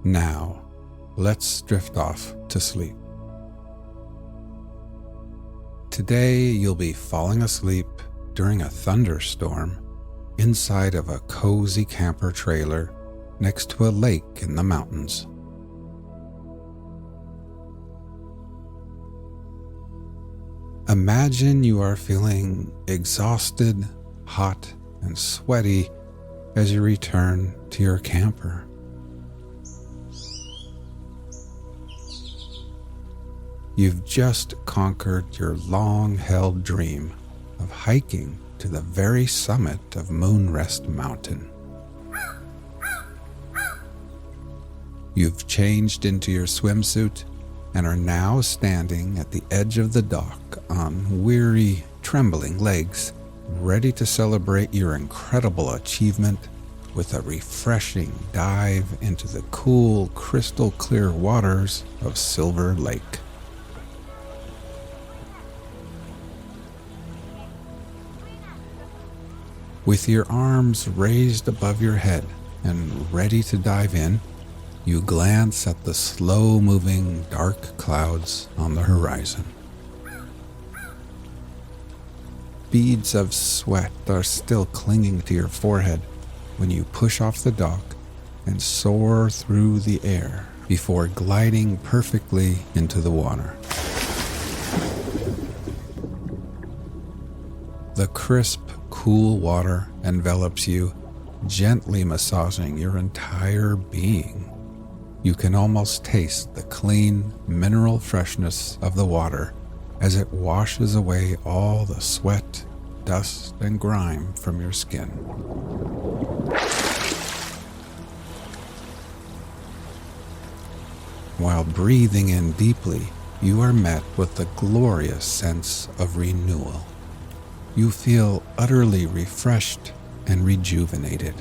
Now, let's drift off to sleep. Today, you'll be falling asleep during a thunderstorm inside of a cozy camper trailer next to a lake in the mountains. Imagine you are feeling exhausted, hot, and sweaty as you return to your camper. You've just conquered your long-held dream of hiking to the very summit of Moonrest Mountain. You've changed into your swimsuit and are now standing at the edge of the dock on weary, trembling legs, ready to celebrate your incredible achievement with a refreshing dive into the cool, crystal-clear waters of Silver Lake. With your arms raised above your head and ready to dive in, you glance at the slow-moving dark clouds on the horizon. Beads of sweat are still clinging to your forehead when you push off the dock and soar through the air before gliding perfectly into the water. The crisp, cool water envelops you, gently massaging your entire being. You can almost taste the clean, mineral freshness of the water as it washes away all the sweat, dust, and grime from your skin. While breathing in deeply, you are met with the glorious sense of renewal. You feel utterly refreshed and rejuvenated.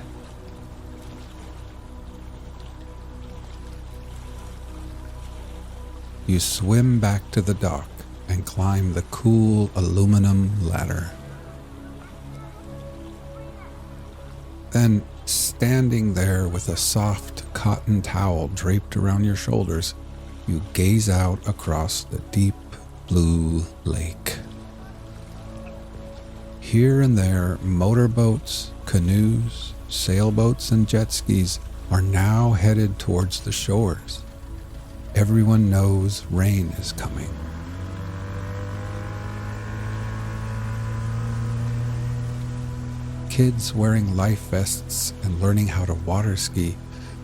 You swim back to the dock and climb the cool aluminum ladder. Then, standing there with a soft cotton towel draped around your shoulders, you gaze out across the deep blue lake. Here and there, motorboats, canoes, sailboats, and jet skis are now headed towards the shores. Everyone knows rain is coming. Kids wearing life vests and learning how to water ski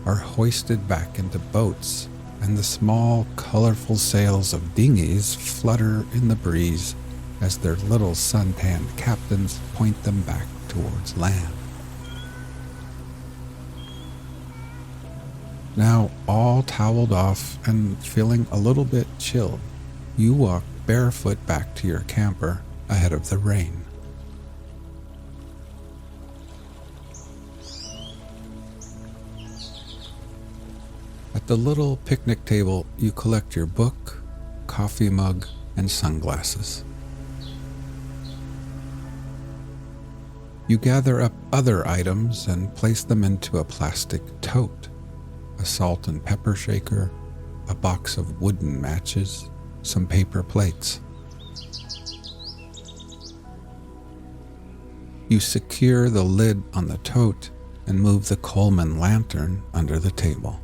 are hoisted back into boats, and the small, colorful sails of dinghies flutter in the breeze as their little suntanned captains point them back towards land. Now, all toweled off and feeling a little bit chilled, you walk barefoot back to your camper ahead of the rain. At the little picnic table, you collect your book, coffee mug, and sunglasses. You gather up other items and place them into a plastic tote. A salt and pepper shaker, a box of wooden matches, some paper plates. You secure the lid on the tote and move the Coleman lantern under the table.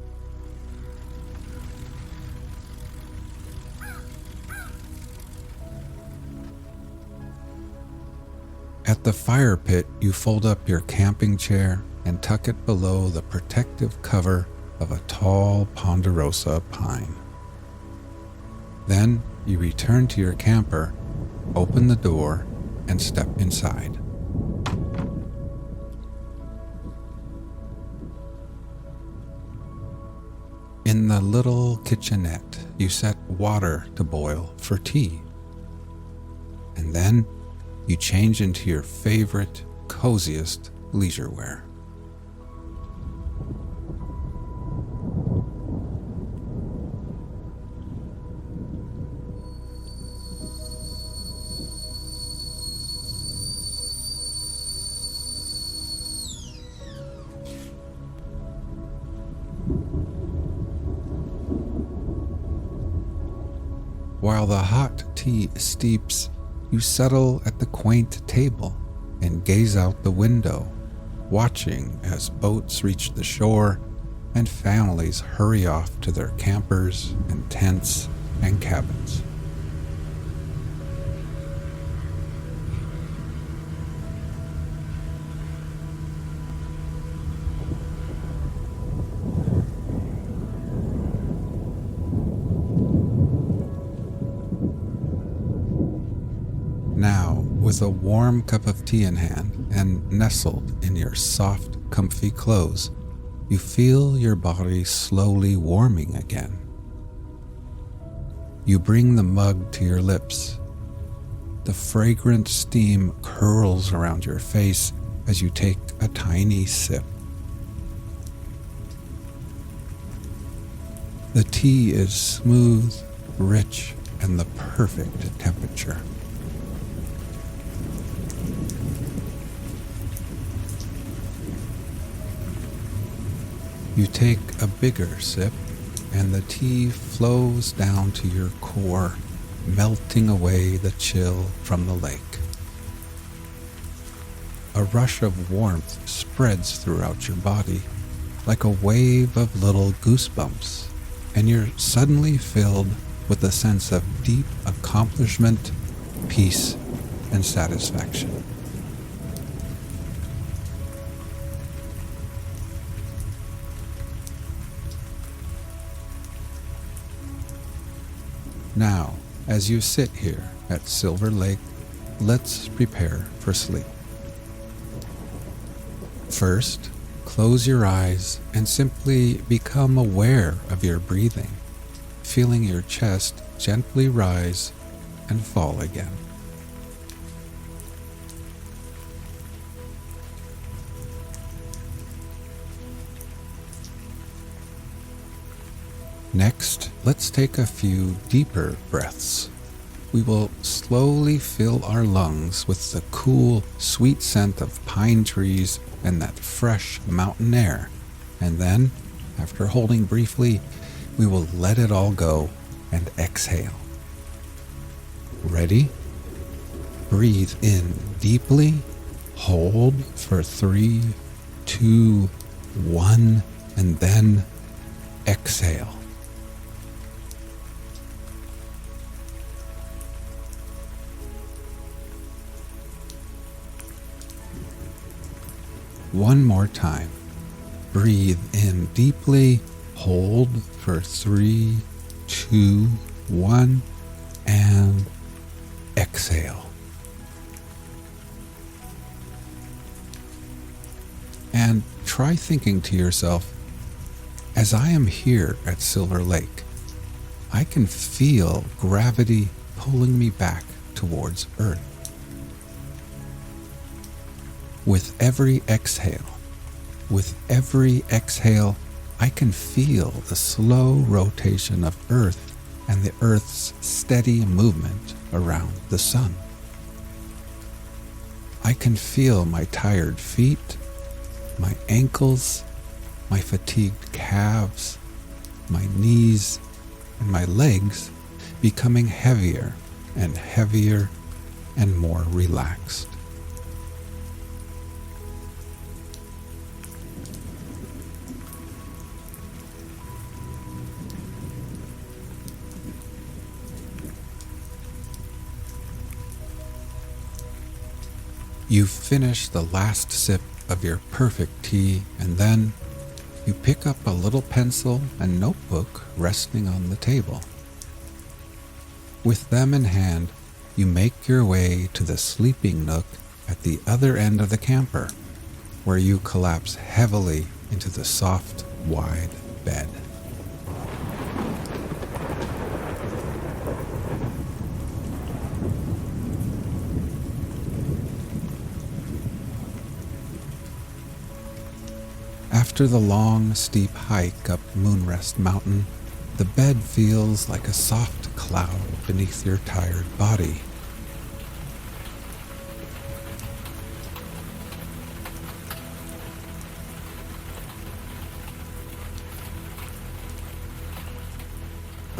At the fire pit, you fold up your camping chair and tuck it below the protective cover of a tall ponderosa pine. Then you return to your camper, open the door, and step inside. In the little kitchenette, you set water to boil for tea. And then you change into your favorite, coziest leisure wear. while the hot tea steeps, you settle at the quaint table and gaze out the window, watching as boats reach the shore and families hurry off to their campers and tents and cabins. Now, with a warm cup of tea in hand and nestled in your soft, comfy clothes, you feel your body slowly warming again. You bring the mug to your lips. The fragrant steam curls around your face as you take a tiny sip. The tea is smooth, rich, and the perfect temperature. You take a bigger sip, and the tea flows down to your core, melting away the chill from the lake. A rush of warmth spreads throughout your body, like a wave of little goosebumps, and you're suddenly filled with a sense of deep accomplishment, peace, and satisfaction. Now, as you sit here at Silver Lake, let's prepare for sleep. First, close your eyes and simply become aware of your breathing, feeling your chest gently rise and fall again. Next, let's take a few deeper breaths. We will slowly fill our lungs with the cool, sweet scent of pine trees and that fresh mountain air. And then, after holding briefly, we will let it all go and exhale. Ready? Breathe in deeply, hold for 3, 2, 1, and then exhale. One more time. Breathe in deeply, hold for 3, 2, 1, and exhale. And try thinking to yourself, as I am here at Silver Lake, I can feel gravity pulling me back towards Earth. With every exhale, I can feel the slow rotation of Earth and the Earth's steady movement around the sun. I can feel my tired feet, my ankles, my fatigued calves, my knees, and my legs becoming heavier and heavier and more relaxed. You finish the last sip of your perfect tea, and then you pick up a little pencil and notebook resting on the table. With them in hand, you make your way to the sleeping nook at the other end of the camper, where you collapse heavily into the soft, wide bed. After the long, steep hike up Moonrest Mountain, the bed feels like a soft cloud beneath your tired body.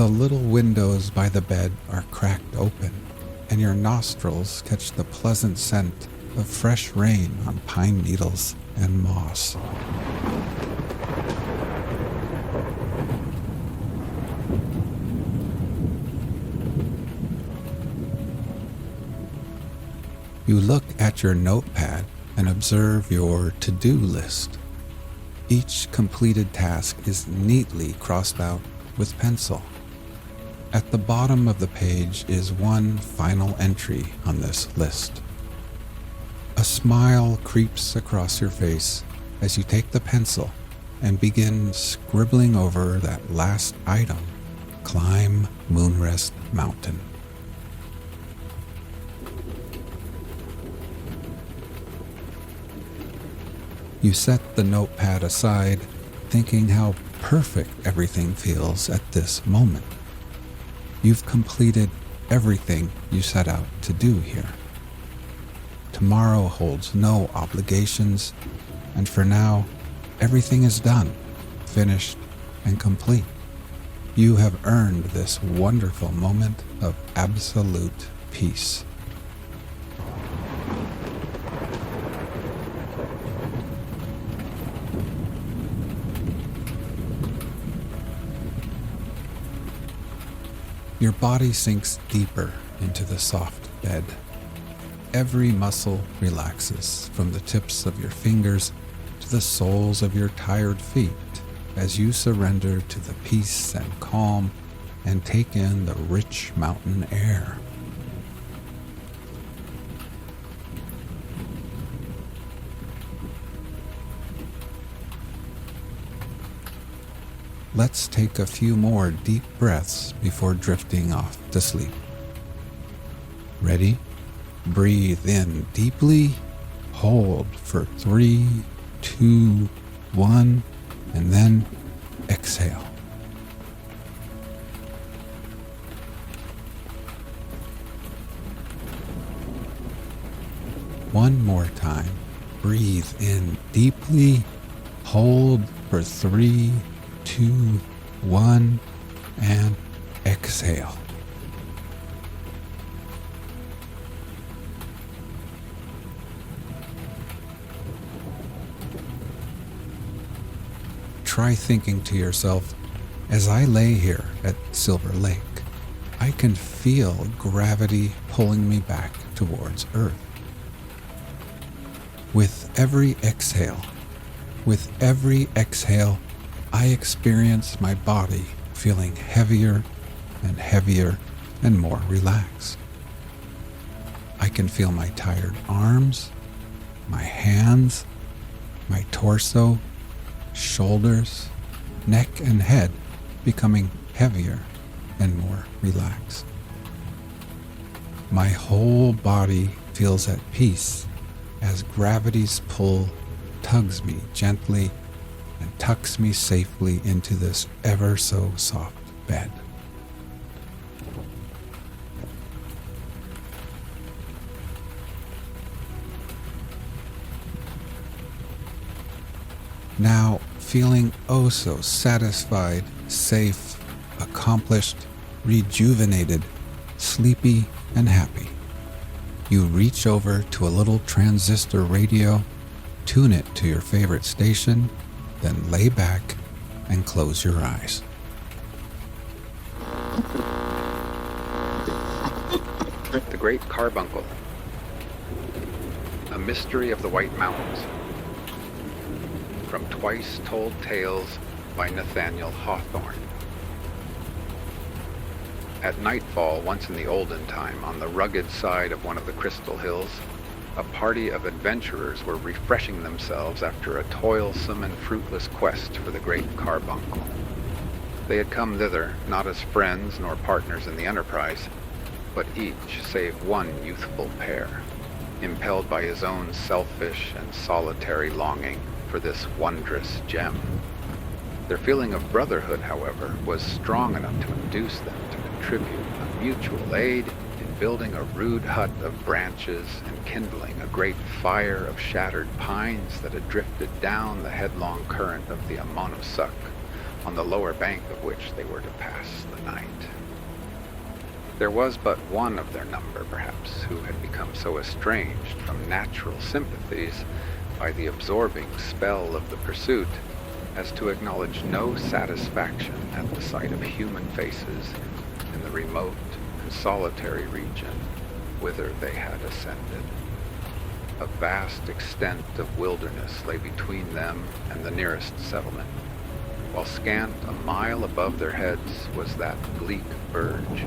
The little windows by the bed are cracked open, and your nostrils catch the pleasant scent of fresh rain on pine needles and moss. You look at your notepad and observe your to-do list. Each completed task is neatly crossed out with pencil. At the bottom of the page is one final entry on this list. A smile creeps across your face as you take the pencil and begin scribbling over that last item: climb Moonrest Mountain. You set the notepad aside, thinking how perfect everything feels at this moment. You've completed everything you set out to do here. Tomorrow holds no obligations, and for now, everything is done, finished, and complete. You have earned this wonderful moment of absolute peace. Your body sinks deeper into the soft bed. Every muscle relaxes from the tips of your fingers to the soles of your tired feet as you surrender to the peace and calm and take in the rich mountain air. Let's take a few more deep breaths before drifting off to sleep. Ready? Breathe in deeply, hold for 3, 2, 1, and then exhale. One more time. Breathe in deeply, hold for 3, 2, 1, and exhale. Try thinking to yourself, as I lay here at Silver Lake, I can feel gravity pulling me back towards Earth. With every exhale, I experience my body feeling heavier and heavier and more relaxed. I can feel my tired arms, my hands, my torso, shoulders, neck, and head becoming heavier and more relaxed. My whole body feels at peace as gravity's pull tugs me gently and tucks me safely into this ever so soft bed. Now, feeling oh so satisfied, safe, accomplished, rejuvenated, sleepy, and happy, you reach over to a little transistor radio, tune it to your favorite station, then lay back and close your eyes. The Great Carbuncle, a mystery of the White Mountains. From Twice Told Tales by Nathaniel Hawthorne. At nightfall, once in the olden time, on the rugged side of one of the Crystal Hills, a party of adventurers were refreshing themselves after a toilsome and fruitless quest for the Great Carbuncle. They had come thither not as friends nor partners in the enterprise, but each save one youthful pair, impelled by his own selfish and solitary longing for this wondrous gem. Their feeling of brotherhood, however, was strong enough to induce them to contribute a mutual aid in building a rude hut of branches and kindling a great fire of shattered pines that had drifted down the headlong current of the Amonosuk, on the lower bank of which they were to pass the night. There was but one of their number, perhaps, who had become so estranged from natural sympathies by the absorbing spell of the pursuit as to acknowledge no satisfaction at the sight of human faces in the remote and solitary region whither they had ascended. A vast extent of wilderness lay between them and the nearest settlement, while scant a mile above their heads was that bleak verge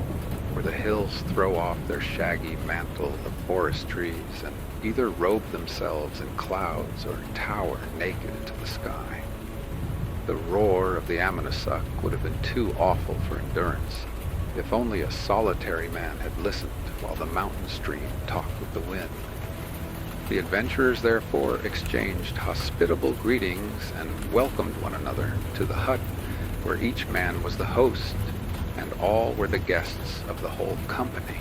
where the hills throw off their shaggy mantle of forest trees and either robe themselves in clouds or tower naked to the sky. The roar of the Ammonoosuc would have been too awful for endurance, if only a solitary man had listened while the mountain stream talked with the wind. The adventurers therefore exchanged hospitable greetings and welcomed one another to the hut where each man was the host and all were the guests of the whole company.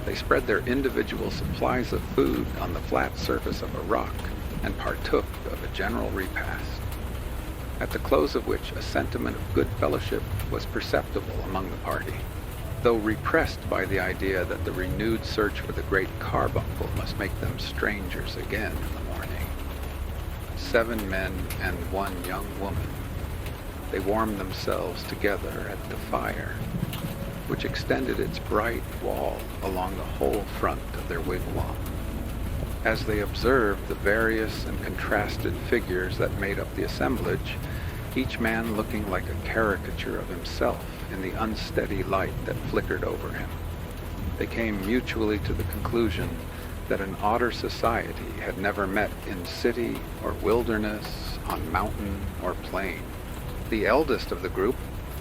They spread their individual supplies of food on the flat surface of a rock and partook of a general repast, at the close of which a sentiment of good fellowship was perceptible among the party, though repressed by the idea that the renewed search for the Great Carbuncle must make them strangers again in the morning. 7 men and 1 young woman. They warmed themselves together at the fire, which extended its bright wall along the whole front of their wigwam. As they observed the various and contrasted figures that made up the assemblage, each man looking like a caricature of himself in the unsteady light that flickered over him, they came mutually to the conclusion that an odder society had never met in city or wilderness, on mountain or plain. The eldest of the group,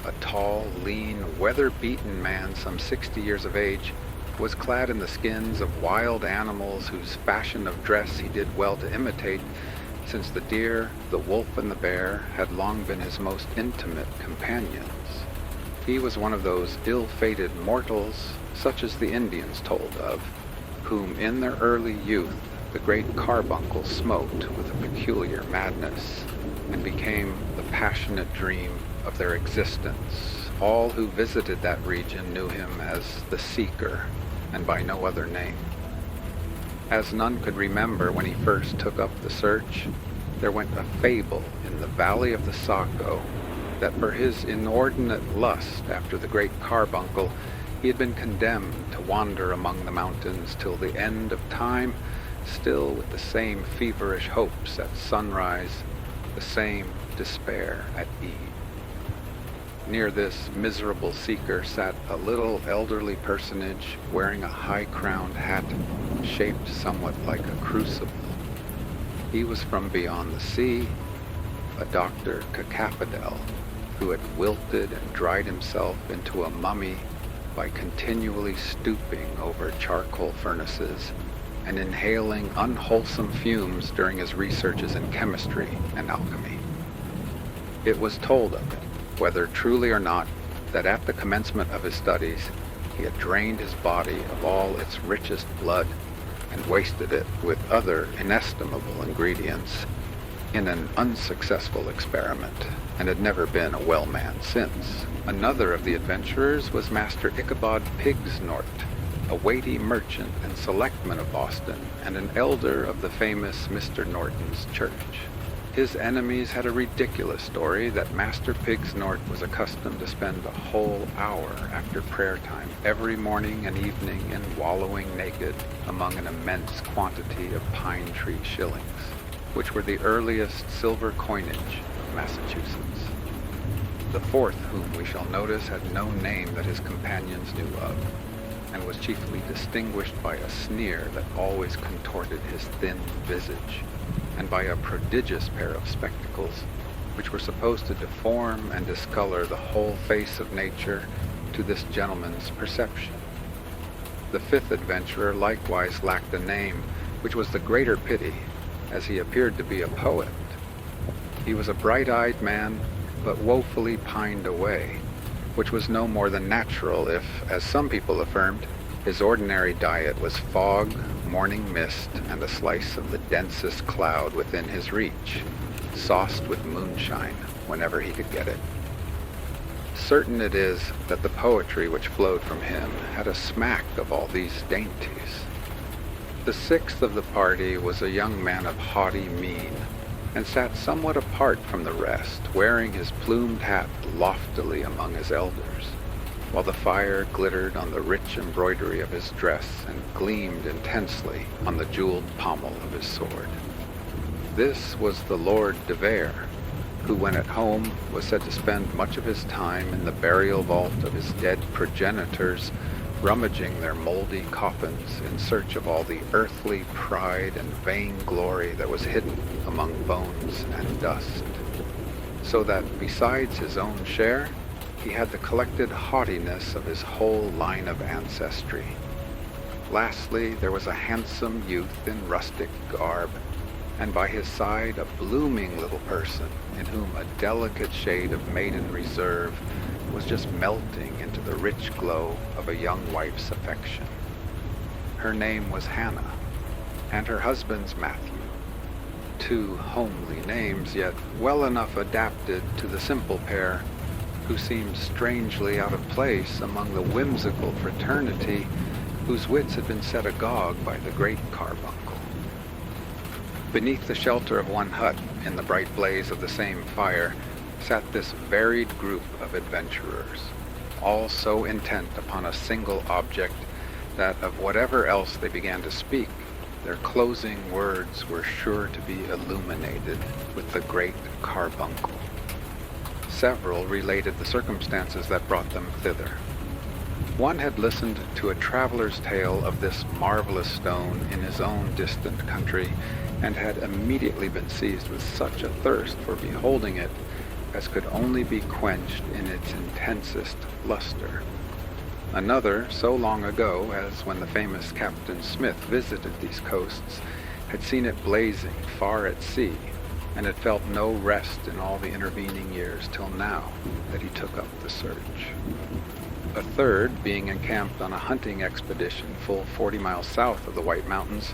a tall, lean, weather-beaten man some 60 years of age, was clad in the skins of wild animals whose fashion of dress he did well to imitate, since the deer, the wolf, and the bear had long been his most intimate companions. He was one of those ill-fated mortals, such as the Indians told of, whom in their early youth the Great Carbuncle smote with a peculiar madness, and became the passionate dream of their existence. All who visited that region knew him as the Seeker, and by no other name. As none could remember when he first took up the search, there went a fable in the valley of the Saco that for his inordinate lust after the Great Carbuncle, he had been condemned to wander among the mountains till the end of time, still with the same feverish hopes at sunrise, the same despair at eve. Near this miserable seeker sat a little elderly personage wearing a high-crowned hat shaped somewhat like a crucible. He was from beyond the sea, a Dr. Cacaphodel, who had wilted and dried himself into a mummy by continually stooping over charcoal furnaces and inhaling unwholesome fumes during his researches in chemistry and alchemy. It was told of him, whether truly or not, that at the commencement of his studies he had drained his body of all its richest blood and wasted it with other inestimable ingredients in an unsuccessful experiment, and had never been a well man since. Another of the adventurers was Master Ichabod Pigsnort, a weighty merchant and selectman of Boston, and an elder of the famous Mr. Norton's church. His enemies had a ridiculous story that Master Pigsnort was accustomed to spend a whole hour after prayer time every morning and evening in wallowing naked among an immense quantity of pine tree shillings, which were the earliest silver coinage of Massachusetts. The fourth, whom we shall notice, had no name that his companions knew of, and was chiefly distinguished by a sneer that always contorted his thin visage, and by a prodigious pair of spectacles, which were supposed to deform and discolor the whole face of nature to this gentleman's perception. The fifth adventurer likewise lacked a name, which was the greater pity, as he appeared to be a poet. He was a bright-eyed man, but woefully pined away, which was no more than natural if, as some people affirmed, his ordinary diet was fog, morning mist, and a slice of the densest cloud within his reach, sauced with moonshine whenever he could get it. Certain it is that the poetry which flowed from him had a smack of all these dainties. The sixth of the party was a young man of haughty mien, and sat somewhat apart from the rest, wearing his plumed hat loftily among his elders, while the fire glittered on the rich embroidery of his dress and gleamed intensely on the jeweled pommel of his sword. This was the Lord de Vere, who when at home was said to spend much of his time in the burial vault of his dead progenitors, rummaging their moldy coffins in search of all the earthly pride and vain glory that was hidden among bones and dust. So that besides his own share, he had the collected haughtiness of his whole line of ancestry. Lastly, there was a handsome youth in rustic garb, and by his side a blooming little person in whom a delicate shade of maiden reserve was just melting into the rich glow of a young wife's affection. Her name was Hannah, and her husband's Matthew. Two homely names, yet well enough adapted to the simple pair, who seemed strangely out of place among the whimsical fraternity whose wits had been set agog by the Great Carbuncle. Beneath the shelter of one hut, in the bright blaze of the same fire, sat this varied group of adventurers, all so intent upon a single object that of whatever else they began to speak, their closing words were sure to be illuminated with the Great Carbuncle. Several related the circumstances that brought them thither. One had listened to a traveler's tale of this marvelous stone in his own distant country, and had immediately been seized with such a thirst for beholding it as could only be quenched in its intensest luster. Another, so long ago as when the famous Captain Smith visited these coasts, had seen it blazing far at sea, and had felt no rest in all the intervening years till now that he took up the search. A third, being encamped on a hunting expedition full 40 miles south of the White Mountains,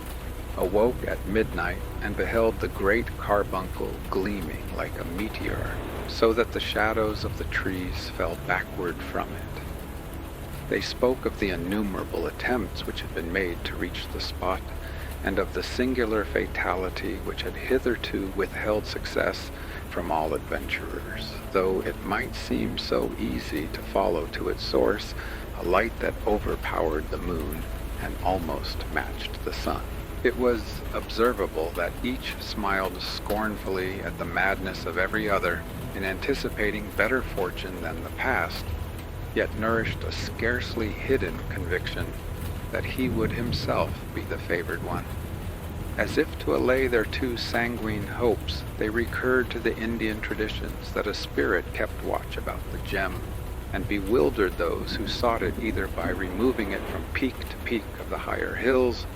awoke at midnight and beheld the Great Carbuncle gleaming like a meteor, so that the shadows of the trees fell backward from it. They spoke of the innumerable attempts which had been made to reach the spot, and of the singular fatality which had hitherto withheld success from all adventurers, though it might seem so easy to follow to its source a light that overpowered the moon and almost matched the sun. It was observable that each smiled scornfully at the madness of every other in anticipating better fortune than the past, yet nourished a scarcely hidden conviction that he would himself be the favored one. As if to allay their too sanguine hopes, they recurred to the Indian traditions that a spirit kept watch about the gem, and bewildered those who sought it either by removing it from peak to peak of the higher hills,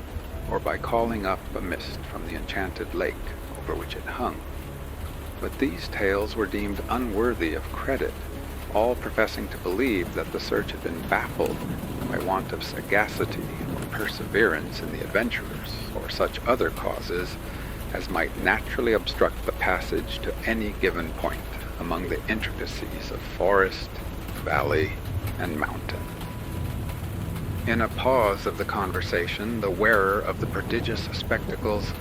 or by calling up a mist from the enchanted lake over which it hung. But these tales were deemed unworthy of credit, all professing to believe that the search had been baffled by want of sagacity or perseverance in the adventurers, or such other causes as might naturally obstruct the passage to any given point among the intricacies of forest, valley, and mountain. In a pause of the conversation, the wearer of the prodigious spectacles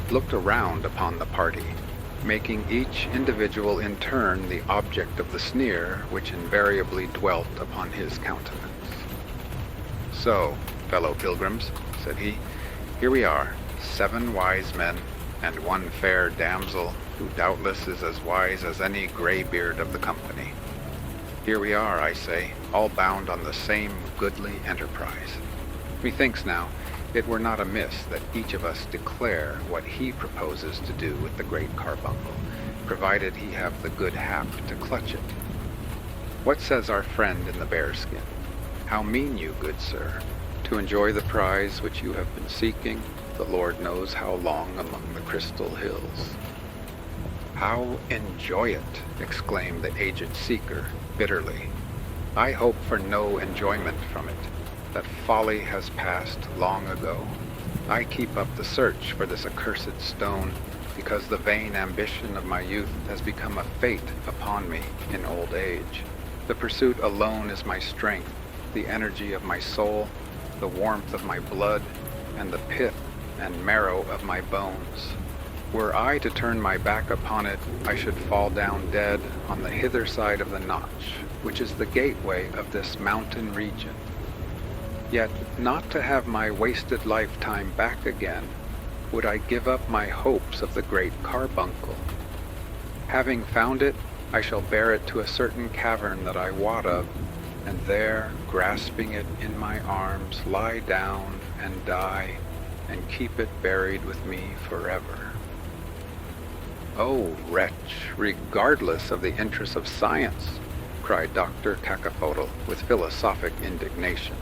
looked around upon the party, making each individual in turn the object of the sneer which invariably dwelt upon his countenance. "So, fellow pilgrims," said he, "here we are, 7 wise men, and one fair damsel, who doubtless is as wise as any graybeard of the company. Here we are, I say, all bound on the same goodly enterprise. Methinks now, it were not amiss that each of us declare what he proposes to do with the Great Carbuncle, provided he have the good hap to clutch it. What says our friend in the bearskin? How mean you, good sir, to enjoy the prize which you have been seeking, the Lord knows how long among the crystal hills?" "How enjoy it?" exclaimed the aged seeker bitterly. "I hope for no enjoyment from it. That folly has passed long ago. I keep up the search for this accursed stone, because the vain ambition of my youth has become a fate upon me in old age. The pursuit alone is my strength, the energy of my soul, the warmth of my blood, and the pith and marrow of my bones. Were I to turn my back upon it, I should fall down dead on the hither side of the notch, which is the gateway of this mountain region. Yet, not to have my wasted lifetime back again, would I give up my hopes of the Great Carbuncle. Having found it, I shall bear it to a certain cavern that I wot of, and there, grasping it in my arms, lie down and die, and keep it buried with me forever. "Oh, wretch, regardless of the interests of science," cried Dr. Cacaphodel with philosophic indignation,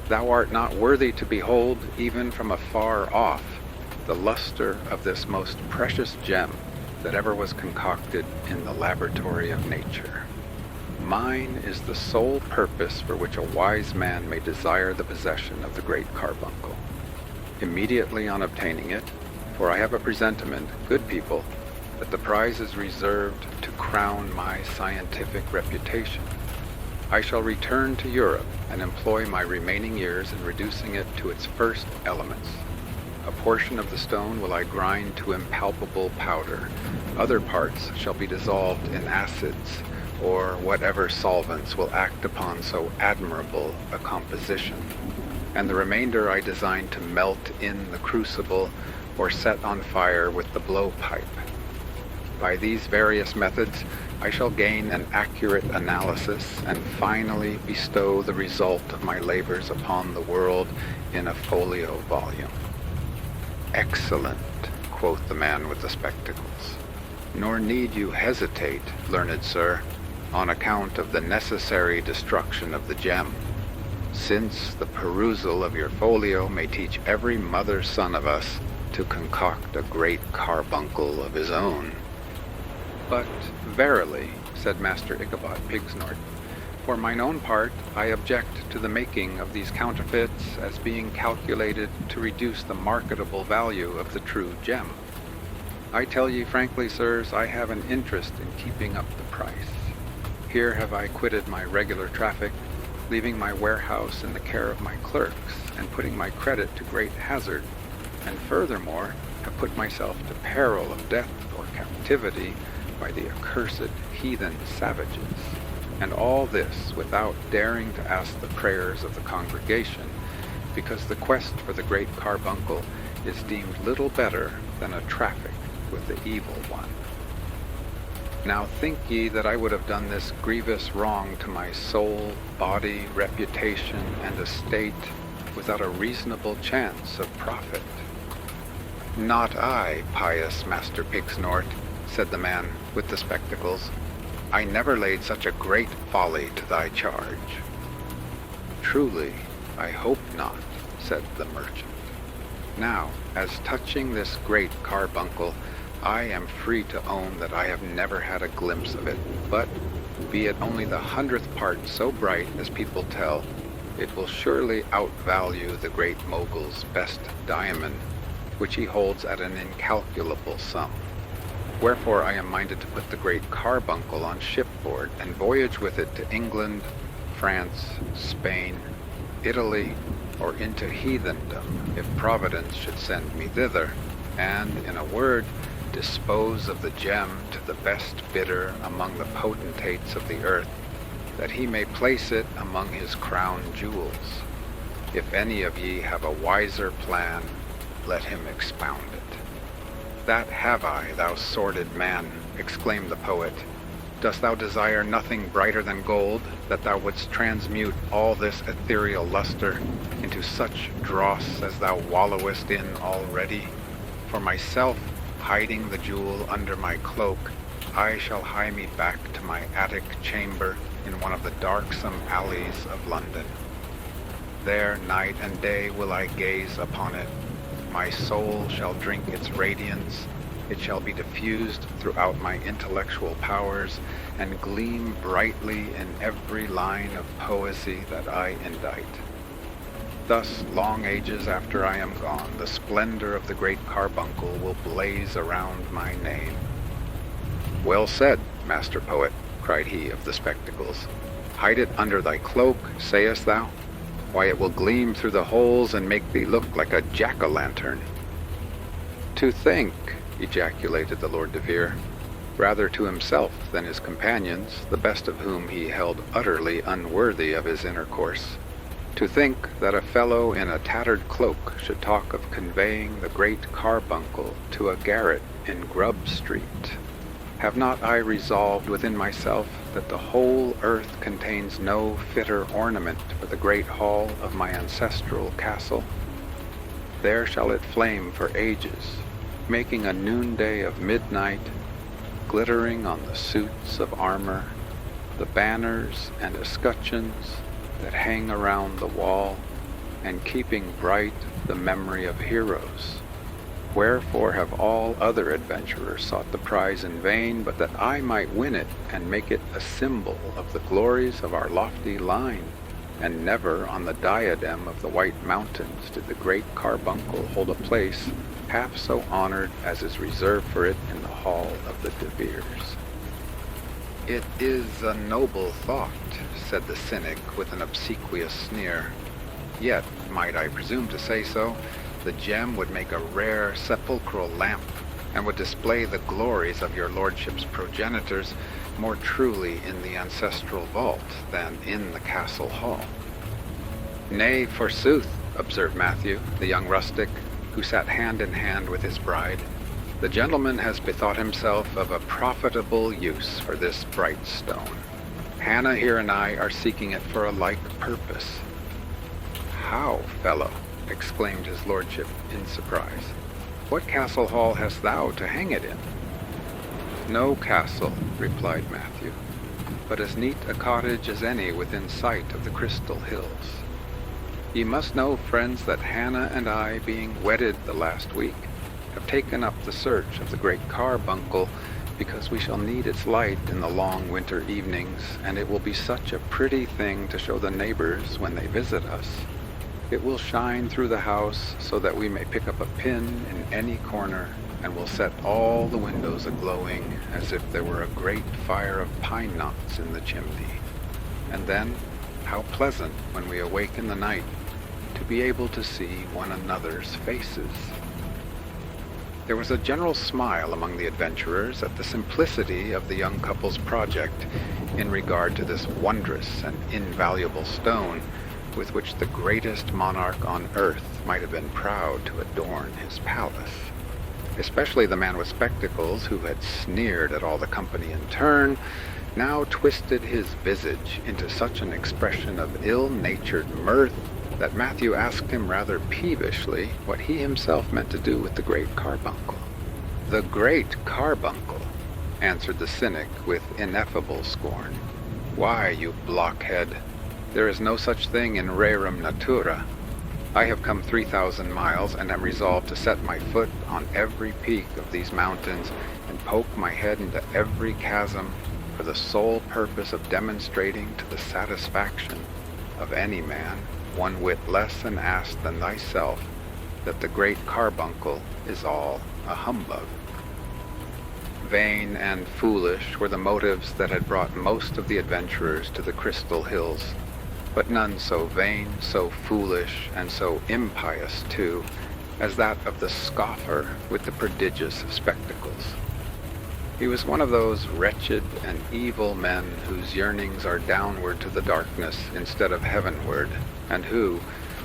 "thou art not worthy to behold, even from afar off, the luster of this most precious gem that ever was concocted in the laboratory of nature. Mine is the sole purpose for which a wise man may desire the possession of the Great Carbuncle. Immediately on obtaining it, for I have a presentiment, good people, that the prize is reserved to crown my scientific reputation, I shall return to Europe and employ my remaining years in reducing it to its first elements. A portion of the stone will I grind to impalpable powder. Other parts shall be dissolved in acids, or whatever solvents will act upon so admirable a composition. And the remainder I design to melt in the crucible or set on fire with the blowpipe. By these various methods, I shall gain an accurate analysis and finally bestow the result of my labors upon the world in a folio volume." "Excellent," quoth the man with the spectacles. "Nor need you hesitate, learned sir, on account of the necessary destruction of the gem, since the perusal of your folio may teach every mother's son of us to concoct a great carbuncle of his own." "But verily," said Master Ichabod Pigsnort, "for mine own part, I object to the making of these counterfeits as being calculated to reduce the marketable value of the true gem. I tell ye frankly, sirs, I have an interest in keeping up the price. Here have I quitted my regular traffic, leaving my warehouse in the care of my clerks, and putting my credit to great hazard, and furthermore have put myself to peril of death or captivity by the accursed heathen savages, and all this without daring to ask the prayers of the congregation, because the quest for the Great Carbuncle is deemed little better than a traffic with the evil one. Now think ye that I would have done this grievous wrong to my soul, body, reputation, and estate without a reasonable chance of profit?" "Not I, pious Master Pigsnort," said the man with the spectacles. "I never laid such a great folly to thy charge." "Truly, I hope not," said the merchant. "Now, as touching this Great Carbuncle, I am free to own that I have never had a glimpse of it, but, be it only the 100th part so bright as people tell, it will surely outvalue the Great Mogul's best diamond, which he holds at an incalculable sum. Wherefore I am minded to put the Great Carbuncle on shipboard and voyage with it to England, France, Spain, Italy, or into heathendom, if Providence should send me thither, and, in a word, dispose of the gem to the best bidder among the potentates of the earth, that he may place it among his crown jewels. If any of ye have a wiser plan, let him expound it." "That have I, thou sordid man," exclaimed the poet. "Dost thou desire nothing brighter than gold, that thou wouldst transmute all this ethereal luster into such dross as thou wallowest in already? For myself, hiding the jewel under my cloak, I shall hie me back to my attic chamber in one of the darksome alleys of London. There night and day will I gaze upon it. My soul shall drink its radiance, it shall be diffused throughout my intellectual powers, and gleam brightly in every line of poesy that I indite. Thus, long ages after I am gone, the splendor of the Great Carbuncle will blaze around my name." "Well said, master poet," cried he of the spectacles. "Hide it under thy cloak, sayest thou? Why, it will gleam through the holes and make thee look like a jack-o'-lantern." "To think," ejaculated the Lord de Vere, rather to himself than his companions, the best of whom he held utterly unworthy of his intercourse, "to think that a fellow in a tattered cloak should talk of conveying the Great Carbuncle to a garret in Grub Street. Have not I resolved within myself that the whole earth contains no fitter ornament for the great hall of my ancestral castle? There shall it flame for ages, making a noonday of midnight, glittering on the suits of armor, the banners and escutcheons that hang around the wall, and keeping bright the memory of heroes. Wherefore have all other adventurers sought the prize in vain, but that I might win it and make it a symbol of the glories of our lofty line? And never on the diadem of the White Mountains did the Great Carbuncle hold a place half so honored as is reserved for it in the hall of the De Veres." "It is a noble thought," said the cynic with an obsequious sneer. "Yet, might I presume to say so, the gem would make a rare sepulchral lamp, and would display the glories of your lordship's progenitors more truly in the ancestral vault than in the castle hall." "Nay, forsooth," observed Matthew, the young rustic, who sat hand in hand with his bride, "the gentleman has bethought himself of a profitable use for this bright stone. Hannah here and I are seeking it for a like purpose." "How, fellow?" exclaimed his lordship in surprise. "What castle hall hast thou to hang it in?" "No castle," replied Matthew, "but as neat a cottage as any within sight of the Crystal Hills. Ye must know, friends, that Hannah and I, being wedded the last week, have taken up the search of the Great Carbuncle, because we shall need its light in the long winter evenings, and it will be such a pretty thing to show the neighbors when they visit us. It will shine through the house so that we may pick up a pin in any corner, and will set all the windows a-glowing as if there were a great fire of pine knots in the chimney. And then, how pleasant when we awake in the night to be able to see one another's faces." There was a general smile among the adventurers at the simplicity of the young couple's project in regard to this wondrous and invaluable stone with which the greatest monarch on earth might have been proud to adorn his palace. Especially the man with spectacles, who had sneered at all the company in turn, now twisted his visage into such an expression of ill-natured mirth that Matthew asked him rather peevishly what he himself meant to do with the Great Carbuncle. "The Great Carbuncle," answered the cynic with ineffable scorn. "Why, you blockhead, there is no such thing in rerum natura. I have come 3,000 miles and am resolved to set my foot on every peak of these mountains and poke my head into every chasm for the sole purpose of demonstrating to the satisfaction of any man one whit less an ass than thyself that the Great Carbuncle is all a humbug." Vain and foolish were the motives that had brought most of the adventurers to the Crystal Hills, but none so vain, so foolish, and so impious, too, as that of the scoffer with the prodigious spectacles. He was one of those wretched and evil men whose yearnings are downward to the darkness instead of heavenward, and who,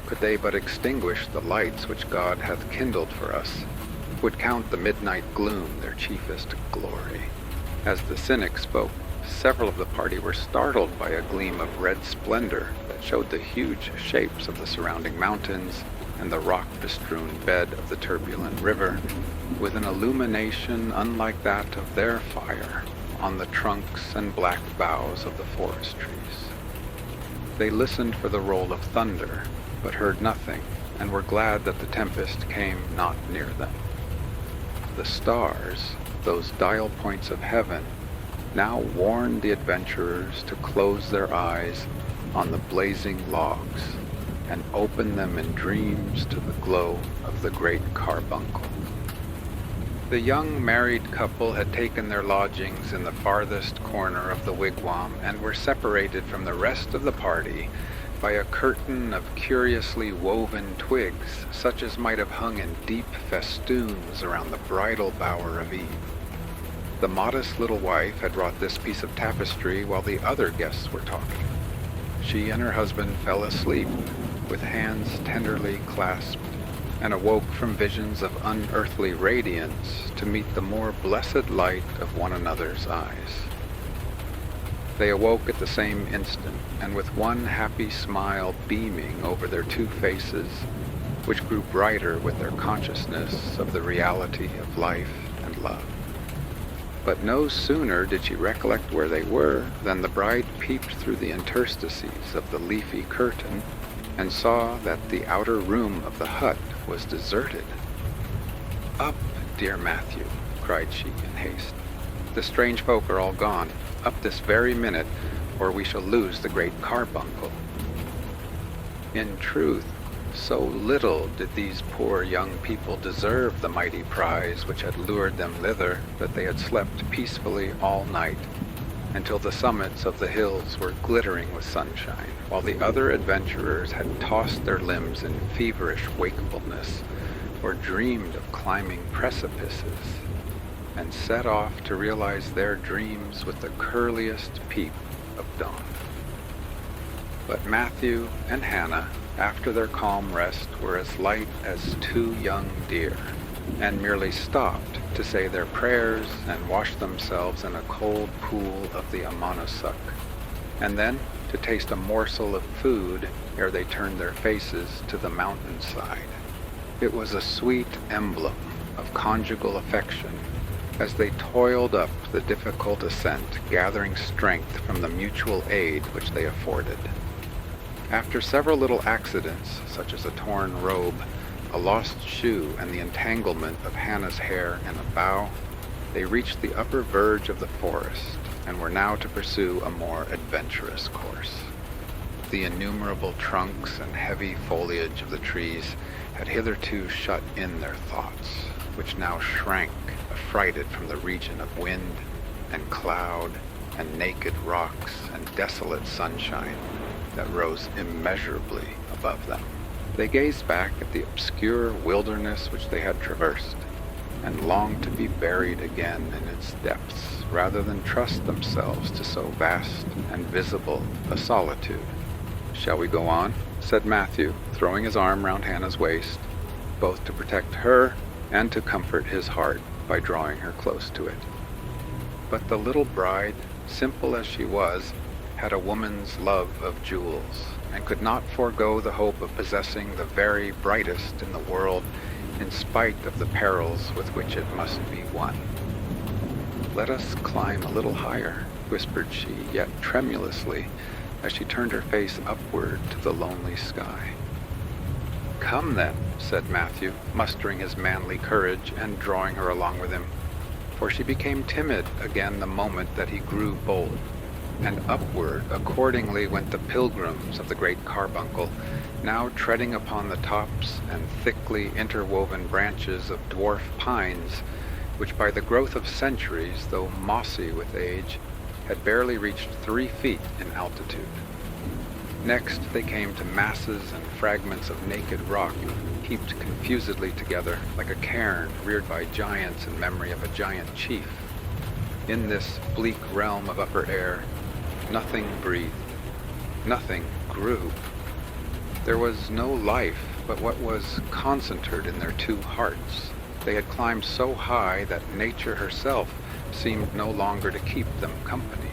could they but extinguish the lights which God hath kindled for us, would count the midnight gloom their chiefest glory. As the cynic spoke, several of the party were startled by a gleam of red splendor that showed the huge shapes of the surrounding mountains and the rock-bestrewn bed of the turbulent river, with an illumination unlike that of their fire on the trunks and black boughs of the forest trees. They listened for the roll of thunder, but heard nothing, and were glad that the tempest came not near them. The stars, those dial points of heaven, now warned the adventurers to close their eyes on the blazing logs, and open them in dreams to the glow of the Great Carbuncle. The young married couple had taken their lodgings in the farthest corner of the wigwam and were separated from the rest of the party by a curtain of curiously woven twigs, such as might have hung in deep festoons around the bridal bower of Eve. The modest little wife had wrought this piece of tapestry while the other guests were talking. She and her husband fell asleep, with hands tenderly clasped, and awoke from visions of unearthly radiance to meet the more blessed light of one another's eyes. They awoke at the same instant, and with one happy smile beaming over their two faces, which grew brighter with their consciousness of the reality of life and love. But no sooner did she recollect where they were than the bride peeped through the interstices of the leafy curtain and saw that the outer room of the hut was deserted. "Up, dear Matthew," cried she in haste. "The strange folk are all gone. Up this very minute, or we shall lose the Great Carbuncle." In truth, so little did these poor young people deserve the mighty prize which had lured them thither that they had slept peacefully all night, until the summits of the hills were glittering with sunshine, while the other adventurers had tossed their limbs in feverish wakefulness, or dreamed of climbing precipices, and set off to realize their dreams with the curliest peep of dawn. But Matthew and Hannah, after their calm rest, were as light as two young deer, and merely stopped to say their prayers and wash themselves in a cold pool of the Amonasuk, and then to taste a morsel of food ere they turned their faces to the mountainside. It was a sweet emblem of conjugal affection as they toiled up the difficult ascent, gathering strength from the mutual aid which they afforded. After several little accidents, such as a torn robe, a lost shoe, and the entanglement of Hannah's hair in a bough, they reached the upper verge of the forest, and were now to pursue a more adventurous course. The innumerable trunks and heavy foliage of the trees had hitherto shut in their thoughts, which now shrank affrighted from the region of wind and cloud and naked rocks and desolate sunshine that rose immeasurably above them. They gazed back at the obscure wilderness which they had traversed, and longed to be buried again in its depths, rather than trust themselves to so vast and visible a solitude. "Shall we go on?" said Matthew, throwing his arm round Hannah's waist, both to protect her and to comfort his heart by drawing her close to it. But the little bride, simple as she was, had a woman's love of jewels, and could not forego the hope of possessing the very brightest in the world, in spite of the perils with which it must be won. "Let us climb a little higher," whispered she, yet tremulously, as she turned her face upward to the lonely sky. "Come then," said Matthew, mustering his manly courage and drawing her along with him, for she became timid again the moment that he grew bold. And upward accordingly went the pilgrims of the Great Carbuncle, now treading upon the tops and thickly interwoven branches of dwarf pines, which by the growth of centuries, though mossy with age, had barely reached 3 feet in altitude. Next they came to masses and fragments of naked rock, heaped confusedly together like a cairn reared by giants in memory of a giant chief. In this bleak realm of upper air, nothing breathed, nothing grew. There was no life but what was concentrated in their two hearts. They had climbed so high that nature herself seemed no longer to keep them company.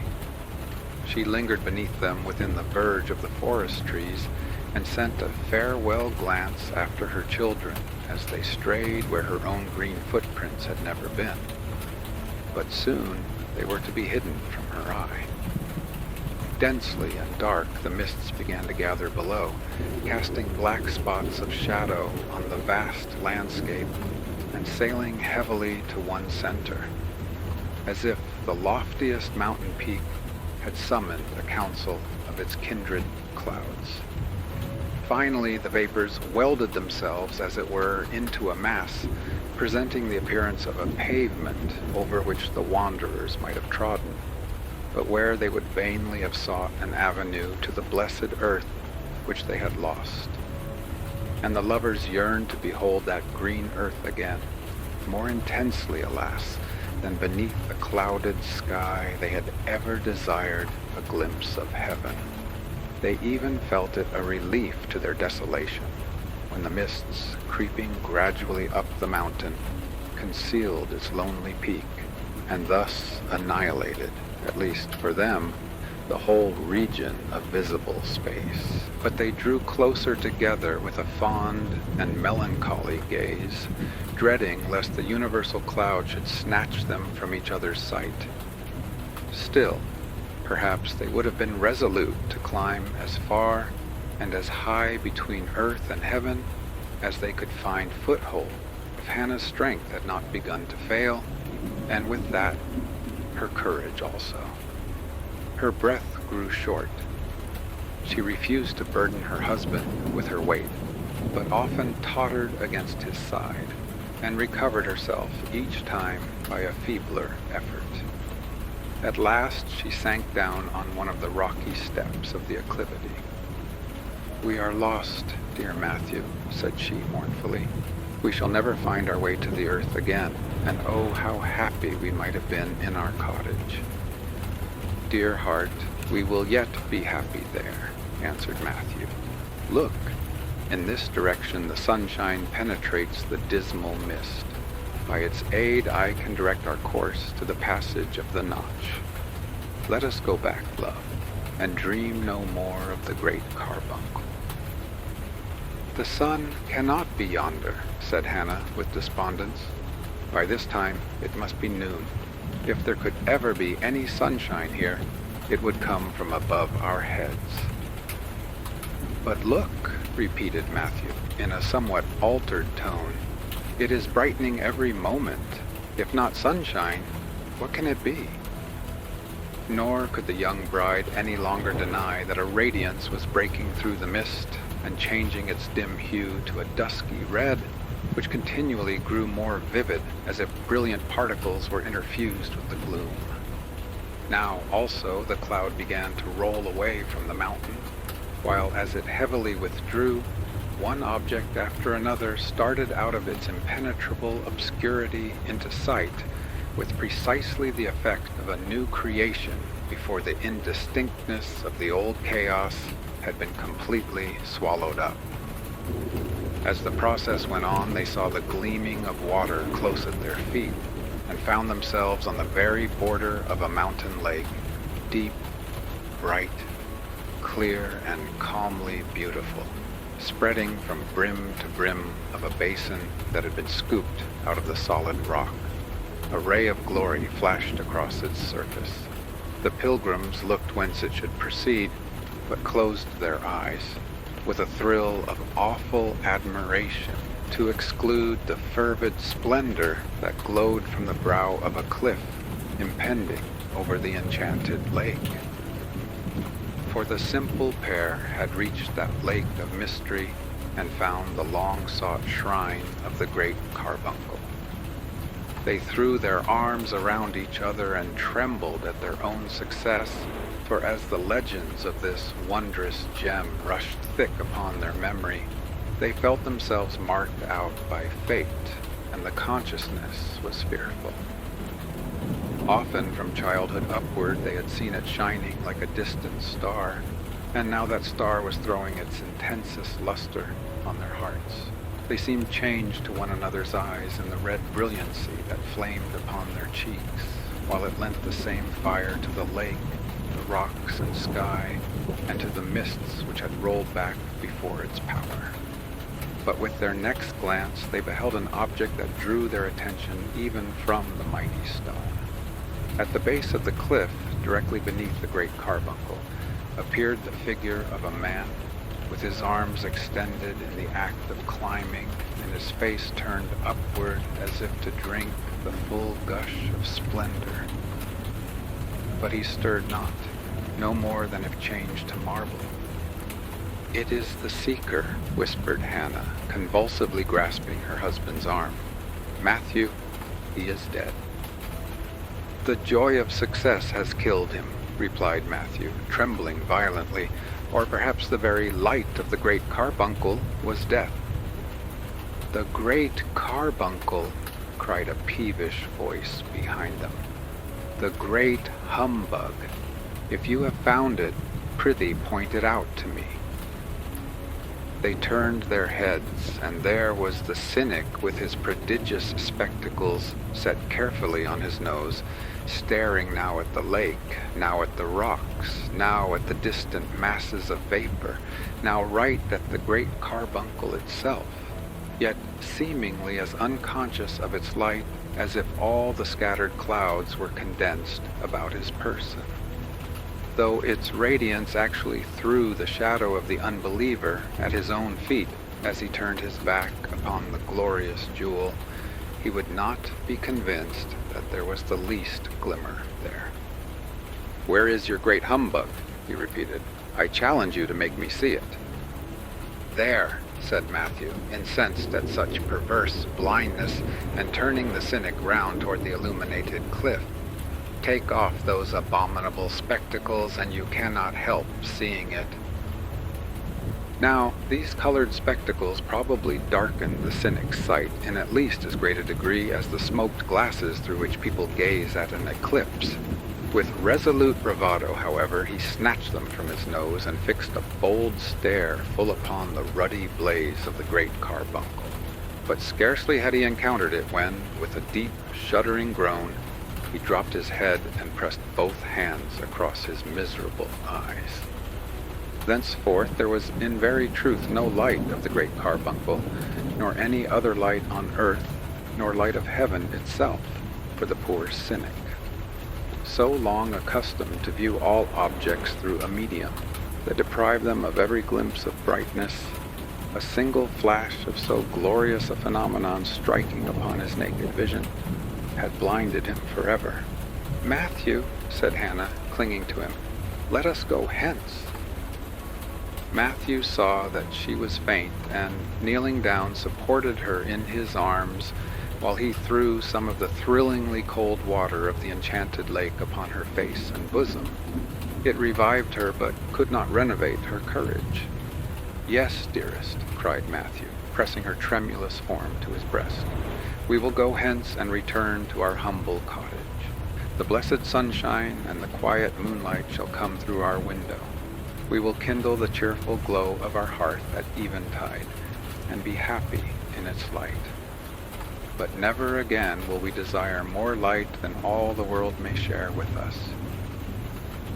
She lingered beneath them within the verge of the forest trees, and sent a farewell glance after her children as they strayed where her own green footprints had never been. But soon they were to be hidden from her eye. Densely and dark the mists began to gather below, casting black spots of shadow on the vast landscape, and sailing heavily to one center, as if the loftiest mountain peak had summoned a council of its kindred clouds. finally the vapors welded themselves, as it were, into a mass, presenting the appearance of a pavement over which the wanderers might have trodden, but where they would vainly have sought an avenue to the blessed earth which they had lost. And the lovers yearned to behold that green earth again, more intensely, alas, than beneath the clouded sky they had ever desired a glimpse of heaven. They even felt it a relief to their desolation when the mists, creeping gradually up the mountain, concealed its lonely peak, and thus annihilated, at least for them, the whole region of visible space. But they drew closer together with a fond and melancholy gaze, dreading lest the universal cloud should snatch them from each other's sight. Still, perhaps they would have been resolute to climb as far and as high between earth and heaven as they could find foothold if Hannah's strength had not begun to fail, and with that, her courage also. Her breath grew short. She refused to burden her husband with her weight, but often tottered against his side, and recovered herself each time by a feebler effort. At last she sank down on one of the rocky steps of the acclivity. "We are lost, dear Matthew," said she mournfully. "We shall never find our way to the earth again, and oh, how happy we might have been in our cottage." "Dear heart, we will yet be happy there," answered Matthew. "Look, in this direction the sunshine penetrates the dismal mist. By its aid I can direct our course to the passage of the Notch. Let us go back, love, and dream no more of the Great Carbuncle." "The sun cannot be yonder," said Hannah with despondence. "By this time it must be noon. If there could ever be any sunshine here, it would come from above our heads." "But look," repeated Matthew, in a somewhat altered tone. "It is brightening every moment. If not sunshine, what can it be?" Nor could the young bride any longer deny that a radiance was breaking through the mist and changing its dim hue to a dusky red, which continually grew more vivid as if brilliant particles were interfused with the gloom. Now also the cloud began to roll away from the mountain, while as it heavily withdrew, one object after another started out of its impenetrable obscurity into sight with precisely the effect of a new creation before the indistinctness of the old chaos had been completely swallowed up. As the process went on, they saw the gleaming of water close at their feet and found themselves on the very border of a mountain lake, deep, bright, clear, and calmly beautiful, spreading from brim to brim of a basin that had been scooped out of the solid rock. A ray of glory flashed across its surface. The pilgrims looked whence it should proceed, but closed their eyes, with a thrill of awful admiration, to exclude the fervid splendor that glowed from the brow of a cliff impending over the enchanted lake. For the simple pair had reached that lake of mystery and found the long-sought shrine of the Great Carbuncle. They threw their arms around each other and trembled at their own success, for as the legends of this wondrous gem rushed thick upon their memory, they felt themselves marked out by fate, and the consciousness was fearful. Often from childhood upward they had seen it shining like a distant star, and now that star was throwing its intensest luster on their hearts. They seemed changed to one another's eyes in the red brilliancy that flamed upon their cheeks, while it lent the same fire to the lake, the rocks and sky, and to the mists which had rolled back before its power. But with their next glance they beheld an object that drew their attention even from the mighty stone. At the base of the cliff, directly beneath the Great Carbuncle, appeared the figure of a man, with his arms extended in the act of climbing, and his face turned upward as if to drink the full gush of splendor. But he stirred not, no more than if changed to marble. "It is the Seeker," whispered Hannah, convulsively grasping her husband's arm. "Matthew, he is dead." "The joy of success has killed him," replied Matthew, trembling violently, "or perhaps the very light of the Great Carbuncle was death." "The Great Carbuncle," cried a peevish voice behind them. "The Great Humbug. If you have found it, prithee point it out to me." They turned their heads, and there was the cynic with his prodigious spectacles set carefully on his nose, staring now at the lake, now at the rocks, now at the distant masses of vapor, now right at the Great Carbuncle itself, yet seemingly as unconscious of its light as if all the scattered clouds were condensed about his person, though its radiance actually threw the shadow of the unbeliever at his own feet as he turned his back upon the glorious jewel. He would not be convinced that there was the least glimmer there. "Where is your great humbug?" he repeated. "I challenge you to make me see it." "There," said Matthew, incensed at such perverse blindness, and turning the cynic round toward the illuminated cliff. "Take off those abominable spectacles, and you cannot help seeing it." Now, these colored spectacles probably darkened the cynic's sight in at least as great a degree as the smoked glasses through which people gaze at an eclipse. With resolute bravado, however, he snatched them from his nose and fixed a bold stare full upon the ruddy blaze of the Great Carbuncle. But scarcely had he encountered it when, with a deep, shuddering groan, he dropped his head and pressed both hands across his miserable eyes. Thenceforth there was in very truth no light of the Great Carbuncle, nor any other light on earth, nor light of heaven itself, for the poor cynic, so long accustomed to view all objects through a medium that deprived them of every glimpse of brightness. A single flash of so glorious a phenomenon striking upon his naked vision had blinded him forever. "Matthew," said Hannah, clinging to him, "let us go hence." Matthew saw that she was faint, and, kneeling down, supported her in his arms while he threw some of the thrillingly cold water of the enchanted lake upon her face and bosom. It revived her, but could not renovate her courage. "Yes, dearest," cried Matthew, pressing her tremulous form to his breast. "We will go hence and return to our humble cottage. The blessed sunshine and the quiet moonlight shall come through our window. We will kindle the cheerful glow of our hearth at eventide, and be happy in its light. But never again will we desire more light than all the world may share with us."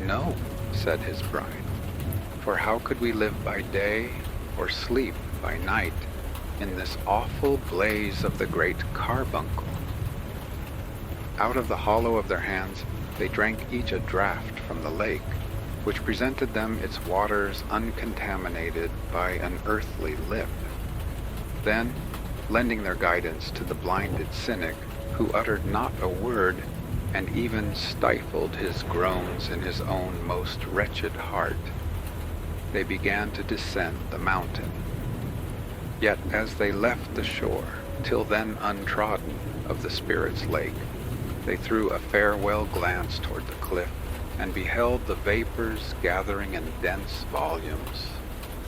"No," said his bride, "for how could we live by day or sleep by night in this awful blaze of the Great Carbuncle?" Out of the hollow of their hands they drank each a draught from the lake, which presented them its waters uncontaminated by an earthly lip. Then, lending their guidance to the blinded cynic, who uttered not a word, and even stifled his groans in his own most wretched heart, they began to descend the mountain. Yet as they left the shore, till then untrodden, of the Spirit's Lake, they threw a farewell glance toward the cliff, and beheld the vapors gathering in dense volumes,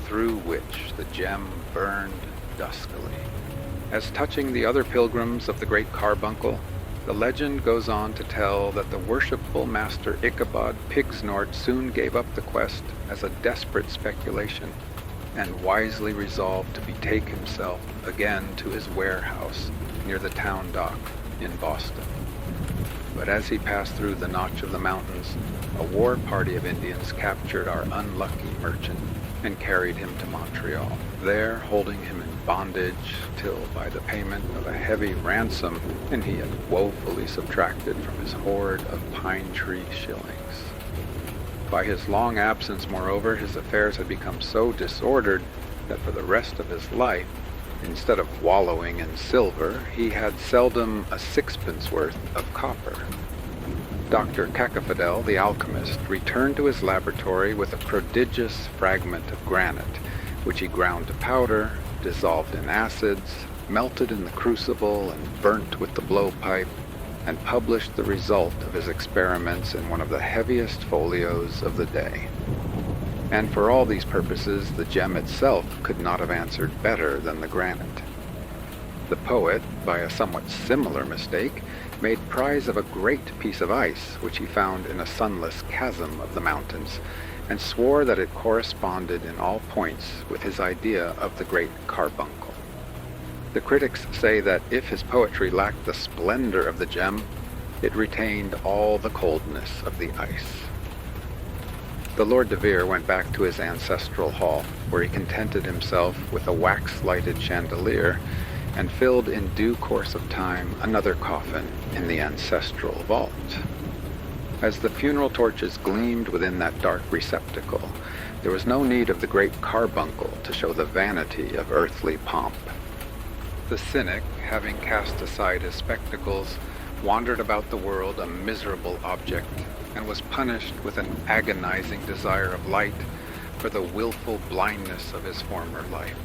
through which the gem burned duskily. As touching the other pilgrims of the Great Carbuncle, the legend goes on to tell that the worshipful Master Ichabod Pigsnort soon gave up the quest as a desperate speculation, and wisely resolved to betake himself again to his warehouse near the town dock in Boston. But as he passed through the notch of the mountains, a war party of Indians captured our unlucky merchant and carried him to Montreal, there holding him in bondage till, by the payment of a heavy ransom, and he had woefully subtracted from his hoard of pine tree shillings. By his long absence, moreover, his affairs had become so disordered that for the rest of his life, instead of wallowing in silver, he had seldom a sixpence worth of copper. Dr. Cacaphodel, the alchemist, returned to his laboratory with a prodigious fragment of granite, which he ground to powder, dissolved in acids, melted in the crucible, and burnt with the blowpipe, and published the result of his experiments in one of the heaviest folios of the day. And for all these purposes, the gem itself could not have answered better than the granite. The poet, by a somewhat similar mistake, made prize of a great piece of ice which he found in a sunless chasm of the mountains, and swore that it corresponded in all points with his idea of the Great Carbuncle. The critics say that if his poetry lacked the splendor of the gem, it retained all the coldness of the ice. The Lord de Vere went back to his ancestral hall, where he contented himself with a wax-lighted chandelier, and filled in due course of time another coffin in the ancestral vault. As the funeral torches gleamed within that dark receptacle, there was no need of the Great Carbuncle to show the vanity of earthly pomp. The cynic, having cast aside his spectacles, wandered about the world a miserable object, and was punished with an agonizing desire of light for the willful blindness of his former life.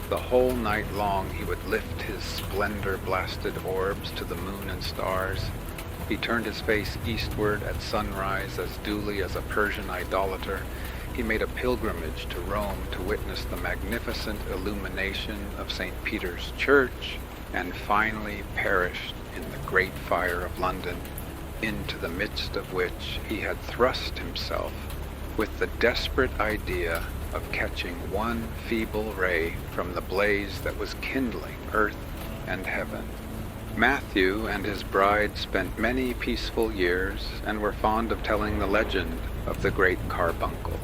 The whole night long he would lift his splendor-blasted orbs to the moon and stars. He turned his face eastward at sunrise as duly as a Persian idolater. He made a pilgrimage to Rome to witness the magnificent illumination of St. Peter's Church, and finally perished in the great fire of London, into the midst of which he had thrust himself with the desperate idea of catching one feeble ray from the blaze that was kindling earth and heaven. Matthew and his bride spent many peaceful years and were fond of telling the legend of the Great Carbuncle.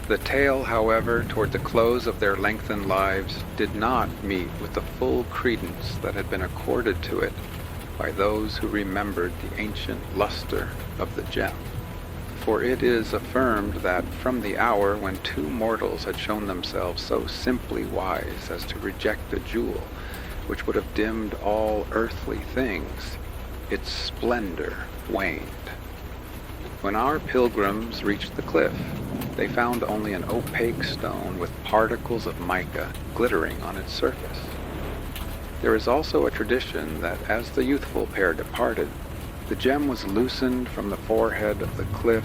The tale, however, toward the close of their lengthened lives, did not meet with the full credence that had been accorded to it by those who remembered the ancient luster of the gem. For it is affirmed that from the hour when two mortals had shown themselves so simply wise as to reject a jewel which would have dimmed all earthly things, its splendor waned. When our pilgrims reached the cliff, they found only an opaque stone with particles of mica glittering on its surface. There is also a tradition that as the youthful pair departed, the gem was loosened from the forehead of the cliff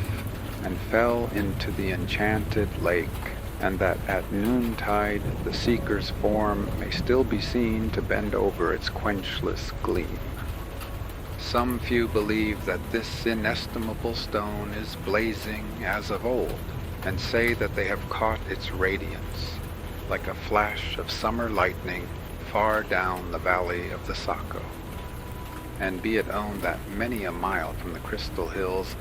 and fell into the enchanted lake, and that at noontide the seeker's form may still be seen to bend over its quenchless gleam. Some few believe that this inestimable stone is blazing as of old, and say that they have caught its radiance, like a flash of summer lightning far down the valley of the Saco. And be it owned that many a mile from the Crystal Hills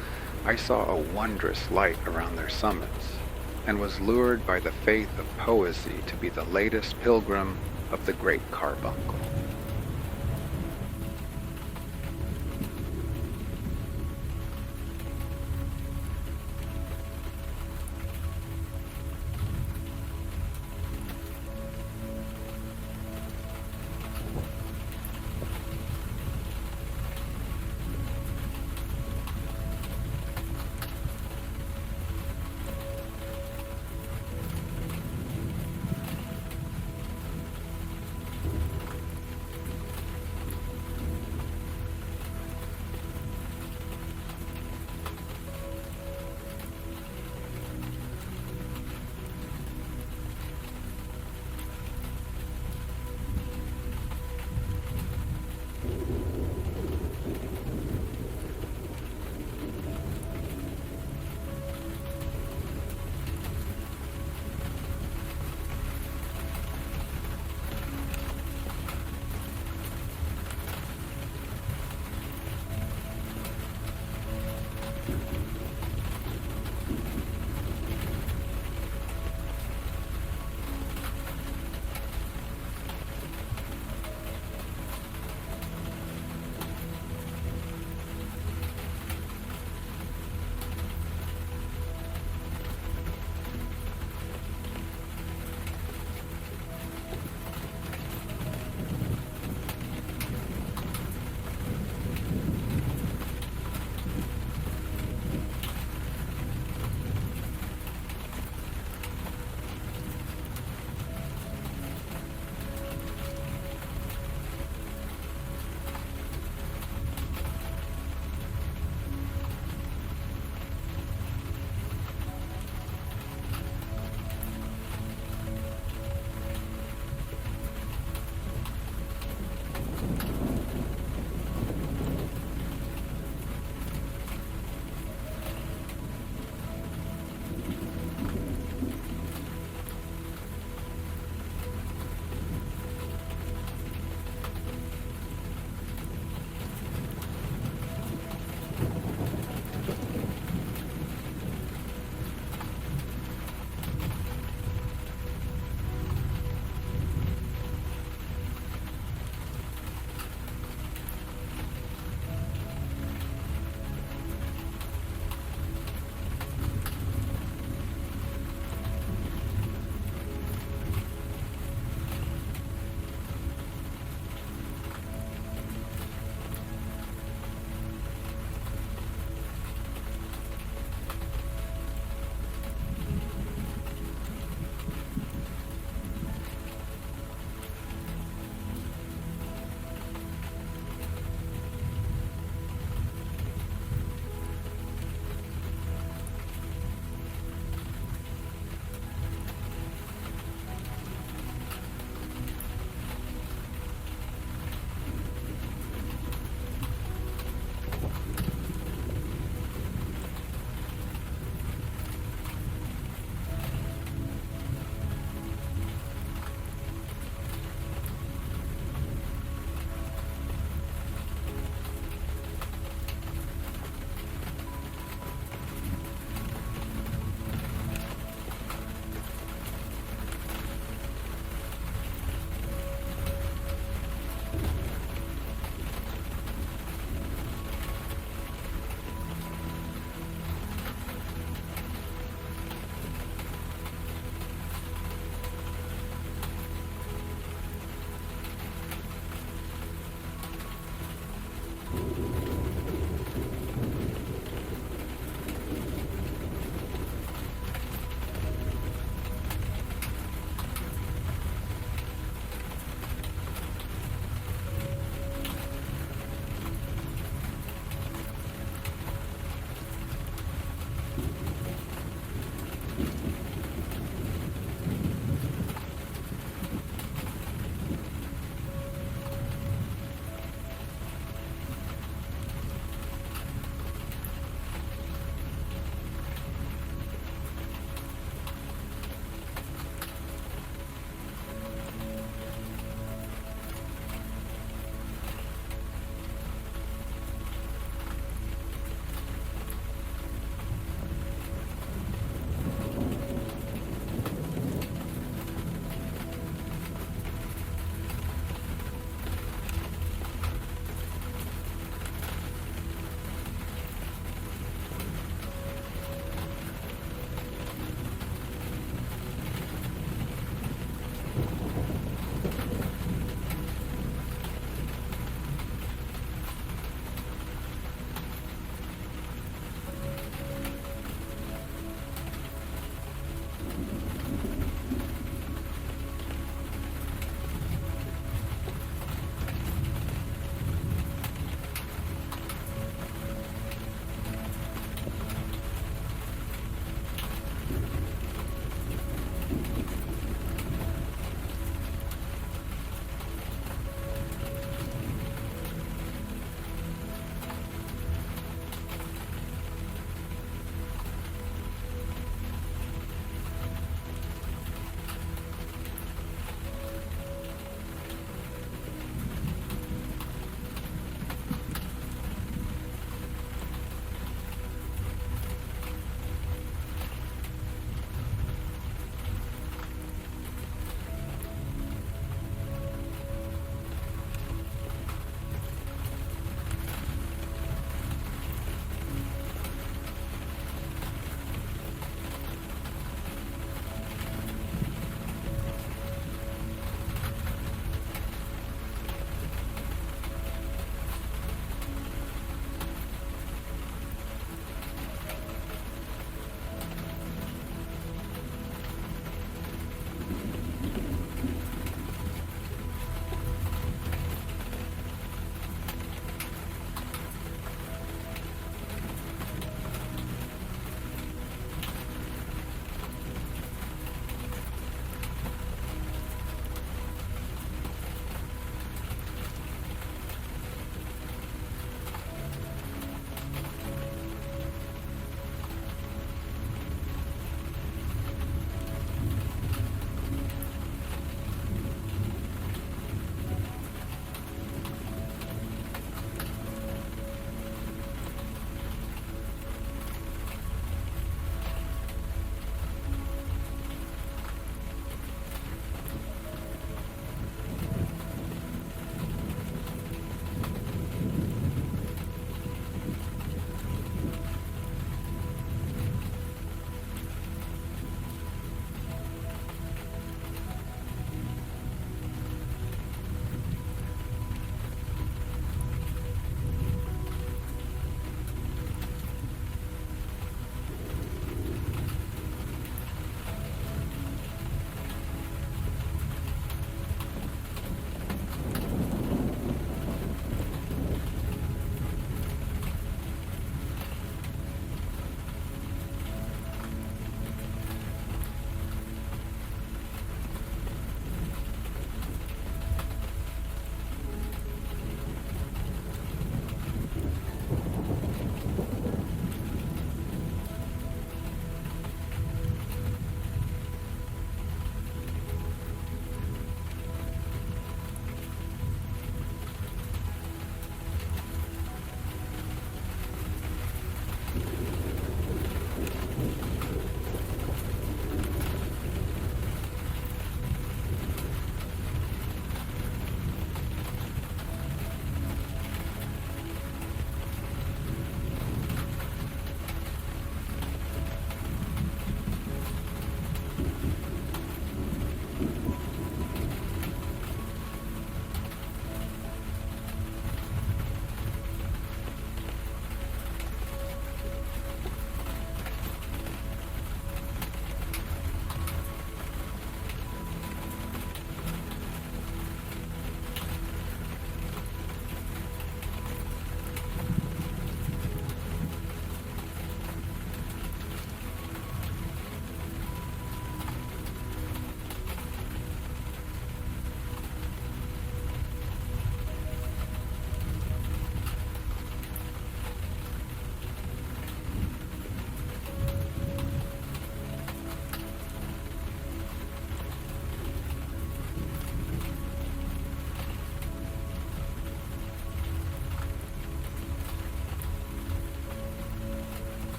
I saw a wondrous light around their summits, and was lured by the faith of poesy to be the latest pilgrim of the Great Carbuncle.